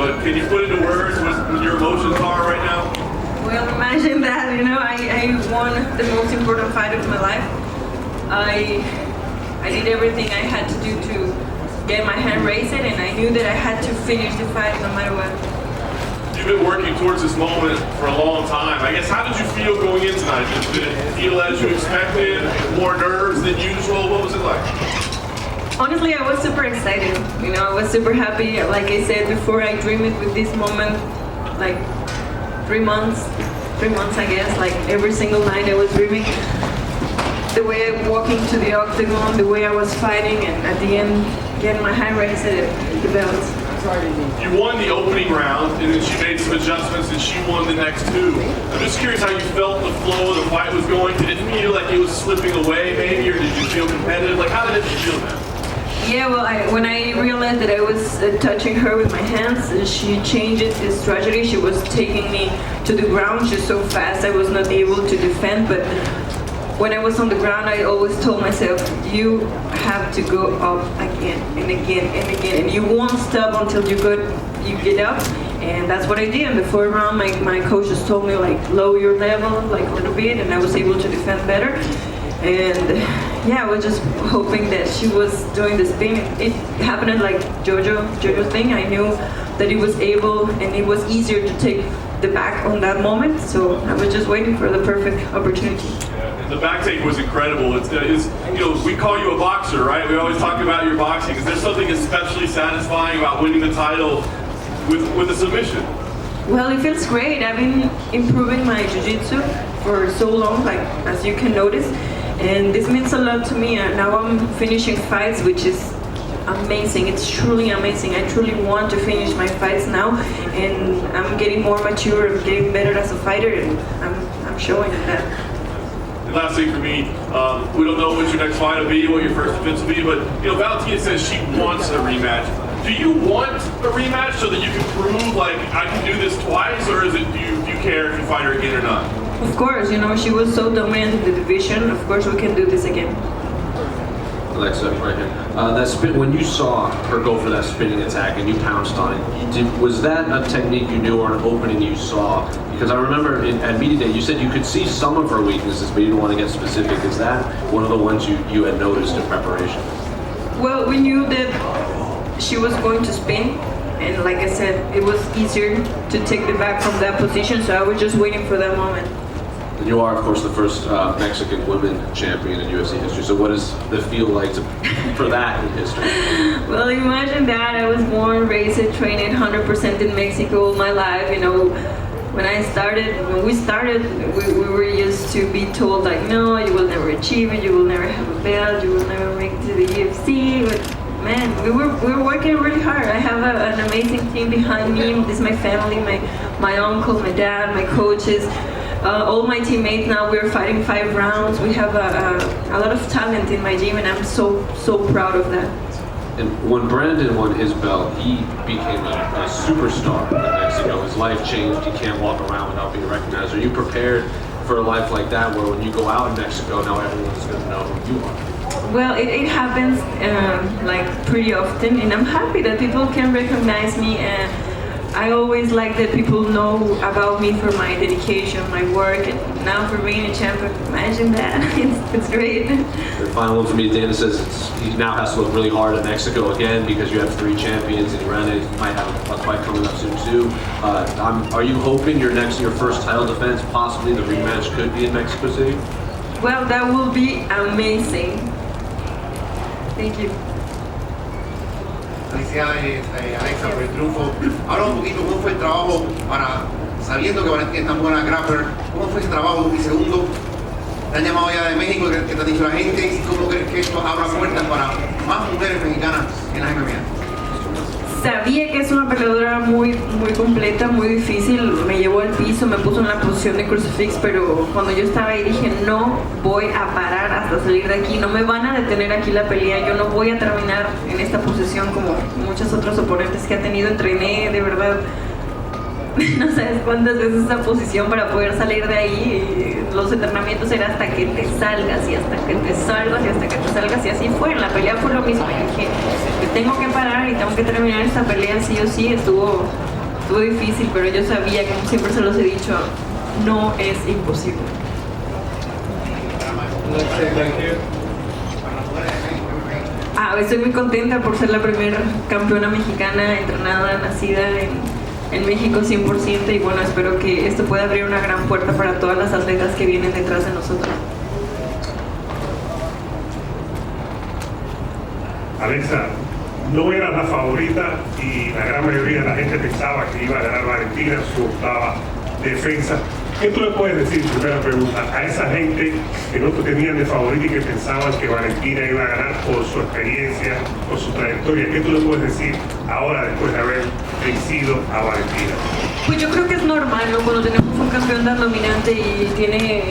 but can you put into words what your emotions are right now? Well, imagine that, you know, I won the most important fight of my life. I did everything I had to do to get my hand raised, and I knew that I had to finish the fight no matter what. You've been working towards this moment for a long time. I guess, how did you feel going in tonight? Did it feel as you expected? More nerves than usual? What was it like? Honestly, I was super excited. You know, I was super happy. Like I said before, I dreamed with this moment like 3 months, I guess. Like every single night I was dreaming. The way I walked into the octagon, the way I was fighting, and at the end, getting my hand raised at the belt. You won the opening round, and then she made some adjustments, and she won the next two. I'm just curious how you felt the flow of the fight was going. Did it feel like it was slipping away, maybe, or did you feel competitive? Like, how did it feel now? Yeah, well, when I realized that I was touching her with my hands, she changed the strategy. She was taking me to the ground just so fast I was not able to defend. But when I was on the ground, I always told myself, you have to go up again and again and again, and you won't stop until you get up. And that's what I did. In the fourth round, my coach just told me, like, lower your level like a little bit, and I was able to defend better. And yeah, I was just hoping that she was doing the spin. It happened like Jojo thing. I knew that it was able, and it was easier to take the back on that moment. So I was just waiting for the perfect opportunity. The back take was incredible. It's you know, we call you a boxer, right? We always talk about your boxing. Is there something especially satisfying about winning the title with a submission? Well, it feels great. I've been improving my jiu-jitsu for so long, like as you can notice, and this means a lot to me. Now I'm finishing fights, which is amazing. It's truly amazing. I truly want to finish my fights now, and I'm getting more mature. I'm getting better as a fighter, and I'm showing that. Last thing for me, we don't know what your next fight will be, what your first defense will be, but you know, Valentina says she wants a rematch. Do you want a rematch so that you can prove, like, I can do this twice, or is it do you care if you fight her again or not? Of course, you know, she was so dominant in the division. Of course, we can do this again. Alexa, right here. That spin, when you saw her go for that spinning attack and you pounced on it, was that a technique you knew or an opening you saw? Because I remember at media day you said you could see some of her weaknesses, but you didn't want to get specific. Is that one of the ones you had noticed in preparation? Well, we knew that she was going to spin, and like I said, it was easier to take the back from that position, so I was just waiting for that moment. And you are, of course, the first Mexican women champion in UFC history. So what does it feel like for that in history? Well, imagine that. I was born, raised, training 100% in Mexico all my life. You know, when we started, we were used to be told, like, no, you will never achieve it, you will never have a belt, you will never make it to the UFC. But man, we were working really hard. I have an amazing team behind me. This is my family, my uncle, my dad, my coaches. All my teammates now, we're fighting 5 rounds. We have a lot of talent in my gym, and I'm so proud of that. And when Brandon won his belt, he became a superstar in Mexico. His life changed. He can't walk around without being recognized. Are you prepared for a life like that, where when you go out in Mexico, now everyone's going to know who you are? Well, it happens like pretty often, and I'm happy that people can recognize me. I always like that people know about me for my dedication, my work, and now for being a champion. Imagine that. It's great. The final one for me, Dana says he now has to look really hard at Mexico again because you have 3 champions, and Moreno might have a fight coming up soon too. Are you hoping your first title defense, possibly the rematch, could be in Mexico City? Well, that will be amazing. Thank you. Felicidades, Alexa, por el triunfo. Habla un poquito cómo fue el trabajo sabiendo que Valentina es tan buena grappler, cómo fue ese trabajo. Y segundo, te han llamado ya de México, que te ha dicho la gente, y cómo crees que esto abra puertas para más mujeres mexicanas en la MMA. Sabía que es una peleadora muy completa, muy difícil. Me llevó al piso, me puso en la posición de crucifix, pero cuando yo estaba ahí dije, no voy a parar hasta salir de aquí, no me van a detener aquí la pelea, yo no voy a terminar en esta posición como muchos otros oponentes que ha tenido. Entrené de verdad no sabes cuántas veces esa posición para poder salir de ahí. Los entrenamientos era hasta que te salgas y hasta que te salgas y hasta que te salgas, y así fue. En la pelea fue lo mismo. Y dije, tengo que parar y tengo que terminar esta pelea sí o sí. Estuvo estuvo difícil, pero yo sabía, como siempre se los he dicho, no es imposible. Estoy muy contenta por ser la primera campeona mexicana entrenada, nacida en México 100%, y bueno, espero que esto pueda abrir una gran puerta para todas las atletas que vienen detrás de nosotros. Alexa, no era la favorita y la gran mayoría de la gente pensaba que iba a ganar Valentina su octava defensa. ¿Qué tú le puedes decir, primera pregunta, a esa gente que no te tenían de favorita y que pensaban que Valentina iba a ganar por su experiencia, por su trayectoria? ¿Qué tú le puedes decir ahora después de haber vencido a Valentina? Pues yo creo que es normal, ¿no? Cuando tenemos un campeón tan dominante y tiene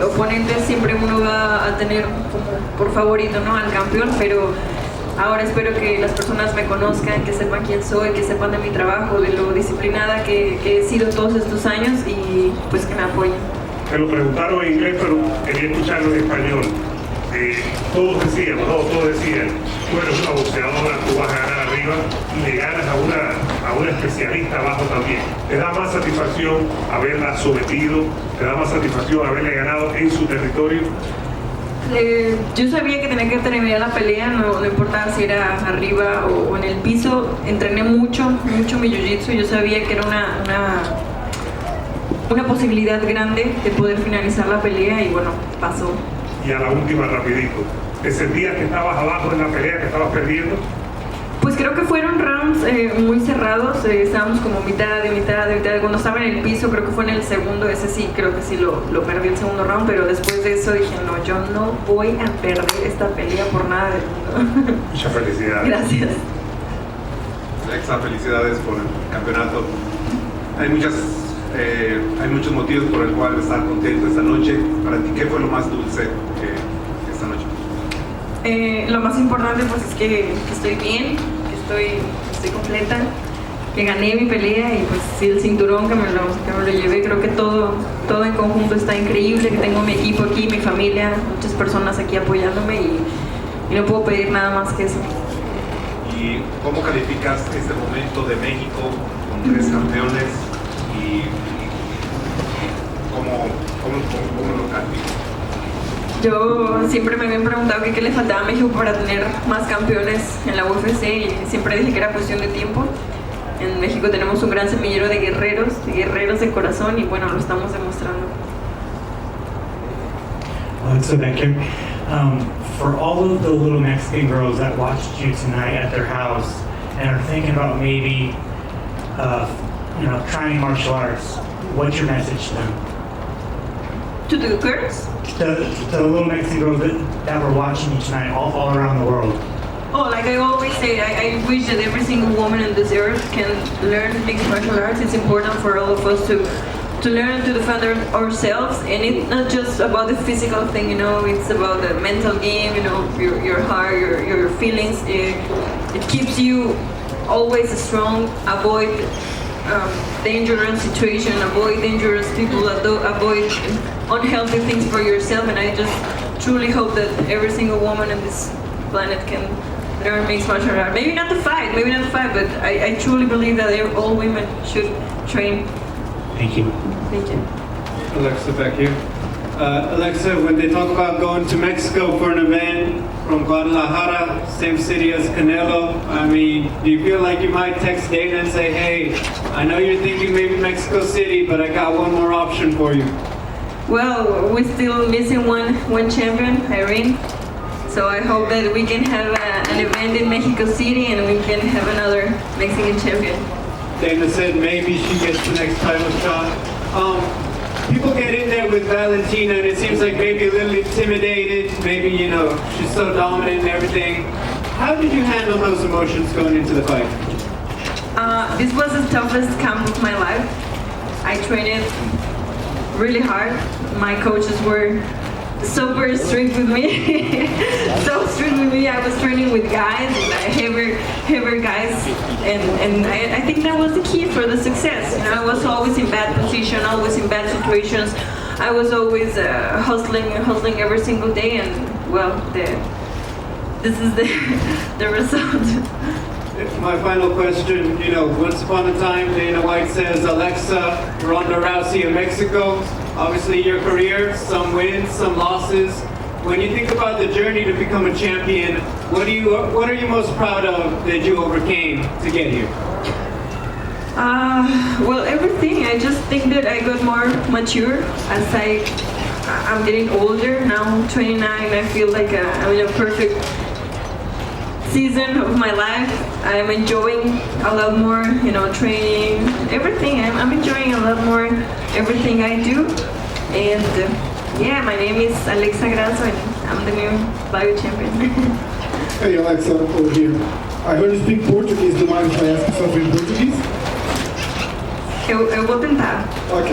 oponentes, siempre uno va a tener como por favorito, ¿no?, al campeón, pero ahora espero que las personas me conozcan, que sepan quién soy, que sepan de mi trabajo, de lo disciplinada que he sido todos estos años, y pues que me apoyen. Me lo preguntaron en inglés, pero quería escucharlo en español. Todos decían, tú eres una boxeadora, tú vas a ganar arriba y le ganas a una especialista abajo también. ¿Te da más satisfacción haberla sometido? ¿Te da más satisfacción haberle ganado en su territorio? Yo sabía que tenía que terminar la pelea, no importaba si era arriba o en el piso. Entrené mucho mi jiu-jitsu. Yo sabía que era una posibilidad grande de poder finalizar la pelea, y bueno, pasó. Y a la última, rapidito, ¿te sentías que estabas abajo en la pelea, que estabas perdiendo? Pues creo que fueron rounds muy cerrados, estábamos como mitad de mitad. Cuando estaba en el piso, creo que fue en el segundo, ese sí, creo que sí lo perdí el segundo round, pero después de eso dije, no, yo no voy a perder esta pelea por nada del mundo. Muchas felicidades. Gracias. Alexa, felicidades por el campeonato. Hay muchos motivos por el cual estar contento esta noche. Para ti, ¿qué fue lo más dulce esta noche? Lo más importante pues es que estoy bien, que estoy completa, que gané mi pelea, y pues sí, el cinturón que me lo llevé. Creo que todo en conjunto está increíble, que tengo mi equipo aquí, mi familia, muchas personas aquí apoyándome, y no puedo pedir nada más que eso. ¿Y cómo calificas este momento de México con 3 campeones y cómo lo calificas? Yo siempre me habían preguntado que qué le faltaba a México para tener más campeones en la UFC, y siempre dije que era cuestión de tiempo. En México tenemos un gran semillero de guerreros de corazón, y bueno, lo estamos demostrando. So thank you. For all of the little Mexican girls that watched you tonight at their house and are thinking about maybe, trying martial arts, what's your message to them? To the girls? The little Mexican girls that were watching you tonight all around the world. Oh, like I always say, I wish that every single woman on this earth can learn mixed martial arts. It's important for all of us to learn to defend ourselves, and it's not just about the physical thing, it's about the mental game, your heart, your feelings. It keeps you always strong. Avoid dangerous situation, avoid dangerous people, avoid unhealthy things for yourself, and I just truly hope that every single woman on this planet can learn mixed martial arts. Maybe not to fight, but I truly believe that all women should train. Thank you. Thank you. Alexa, back here. Alexa, when they talk about going to Mexico for an event from Guadalajara, same city as Canelo, do you feel like you might text Dana and say, hey, I know you're thinking maybe Mexico City, but I got one more option for you? Well, we're still missing one champion, Irene. So I hope that we can have an event in Mexico City, and we can have another Mexican champion. Dana said maybe she gets the next title shot. People get in there with Valentina, and it seems like maybe a little intimidated. Maybe, she's so dominant and everything. How did you handle those emotions going into the fight? This was the toughest camp of my life. I trained really hard. My coaches were super strict with me. So strict with me. I was training with guys, heavier guys, and I think that was the key for the success. I was always in bad position, always in bad situations. I was always hustling every single day, and well, this is the result. My final question, once upon a time, Dana White says, Alexa, Ronda Rousey of Mexico. Obviously your career, some wins, some losses. When you think about the journey to become a champion, what are you most proud of that you overcame to get here? Well, everything. I just think that I got more mature as I'm getting older. Now I'm 29. I feel like I'm in a perfect season of my life. I'm enjoying a lot more, training, everything. I'm enjoying a lot more everything I do. And yeah, my name is Alexa Grasso and I'm the new flyweight champion. Hey Alexa, over here. I heard you speak Portuguese. Do you mind if I ask something in Portuguese? Eu vou tentar. Ok.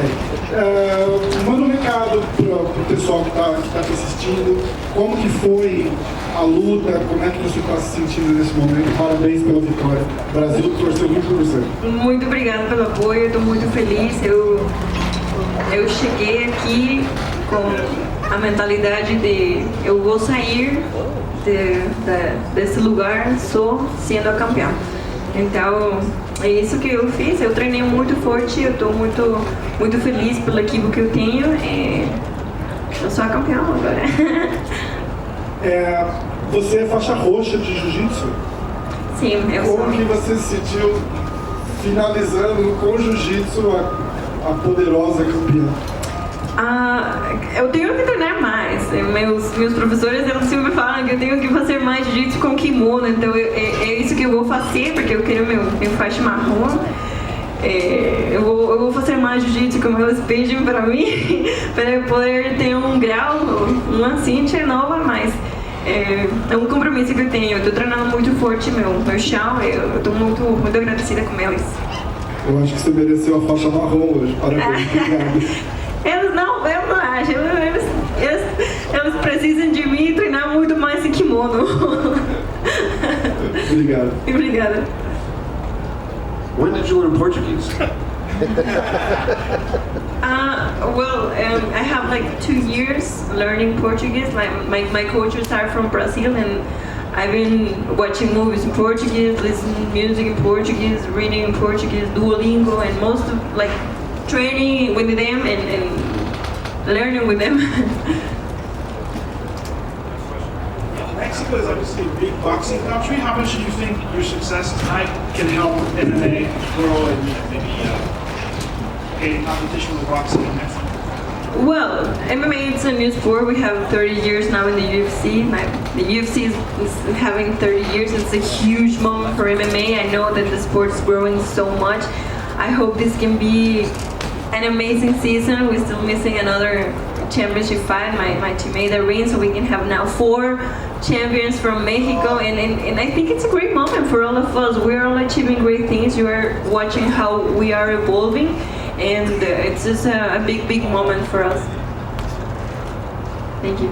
Manda um recado pro pessoal que tá te assistindo. Como que foi a luta? Como é que você está se sentindo nesse momento? Parabéns pela vitória. O Brasil torceu muito por você. Muito obrigada pelo apoio. Eu estou muito feliz. Eu cheguei aqui com a mentalidade de eu vou sair desse lugar só sendo a campeã. Então, é isso que eu fiz. Eu treinei muito forte, eu estou muito feliz pela equipe que eu tenho. Eu sou a campeã agora. Você é faixa roxa de jiu-jitsu? Sim, eu sou. Como que você se sentiu finalizando com jiu-jitsu a poderosa campeã? Eu tenho que treinar mais. Meus professores eles sempre falam que eu tenho que fazer mais jiu-jitsu com kimono, então é isso que eu vou fazer, porque eu quero meu faixa marrom. Eu vou fazer mais jiu-jitsu como eles pedem para mim, para eu poder ter um grau, uma cinta nova, mas é um compromisso que eu tenho. Eu estou treinando muito forte meu chão, eu estou muito agradecida com eles. Eu acho que você mereceu a faixa marrom hoje. Parabéns, obrigado. Eu não acho. Eles precisam de mim treinar muito mais em kimono. Obrigado. Obrigada. When did you learn Portuguese? I have like 2 years learning Portuguese. My coaches are from Brazil, and I've been watching movies in Portuguese, listening to music in Portuguese, reading in Portuguese, Duolingo, and most of training with them and learning with them. Mexico is obviously a big boxing country. How much do you think your success tonight can help MMA grow and maybe gain competition with boxing in Mexico? Well, MMA is a new sport. We have 30 years now in the UFC. The UFC is having 30 years. It's a huge moment for MMA. I know that the sport is growing so much. I hope this can be an amazing season. We're still missing another championship fight, my teammate Yair, so we can have now 4 champions from Mexico, and I think it's a great moment for all of us. We're all achieving great things. You are watching how we are evolving, and it's just a big moment for us. Thank you.